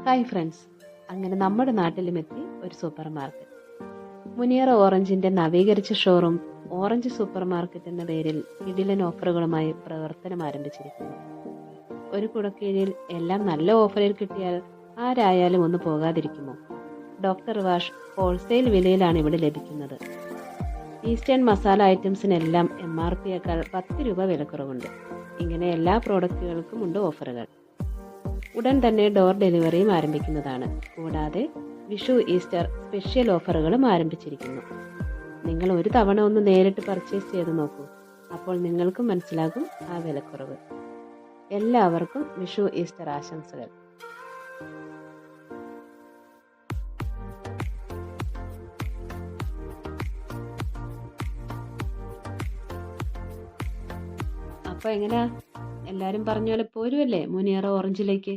Hi friends, അങ്ങനെ നമ്മുടെ നാട്ടിലും എത്തി ഒരു സൂപ്പർ മാർക്കറ്റ്. മുനിയറ ഓറഞ്ചിന്റെ നവീകരിച്ച ഷോറൂം ഓറഞ്ച് സൂപ്പർ മാർക്കറ്റ് എന്ന പേരിൽ കിടിലൻ ഓഫറുകളുമായി പ്രവർത്തനം ആരംഭിച്ചിരിക്കുന്നു. ഒരു കുടക്കീഴിൽ എല്ലാം നല്ല ഓഫറിൽ കിട്ടിയാൽ ആരായാലും ഒന്ന് പോകാതിരിക്കുമോ? ഡോക്ടർ വാഷ് ഹോൾസെയിൽ വിലയിലാണ് ഇവിടെ ലഭിക്കുന്നത്. ഈസ്റ്റേൺ മസാല ഐറ്റംസിനെല്ലാം MRPയേക്കാൾ 10 രൂപ വിലക്കുറവുണ്ട്. ഇങ്ങനെ എല്ലാ പ്രോഡക്റ്റുകൾക്കും ഉണ്ട് ഓഫറുകൾ. ഉടൻ തന്നെ ഡോർ ഡെലിവറിയും ആരംഭിക്കുന്നതാണ്. കൂടാതെ വിഷു ഈസ്റ്റർ സ്പെഷ്യൽ ഓഫറുകളും ആരംഭിച്ചിരിക്കുന്നു. നിങ്ങൾ ഒരു തവണ ഒന്ന് നേരിട്ട് പർച്ചേസ് ചെയ്ത് നോക്കൂ. അപ്പോൾ നിങ്ങൾക്കും മനസ്സിലാകും ആ വിലക്കുറവ്. എല്ലാവർക്കും വിഷു ഈസ്റ്റർ ആശംസകൾ. അപ്പോൾ എങ്ങനെയാ, എല്ലാവരും പറഞ്ഞ പോലെ പോരുമല്ലേ മുനിയറ ഓറഞ്ചിലേക്ക്?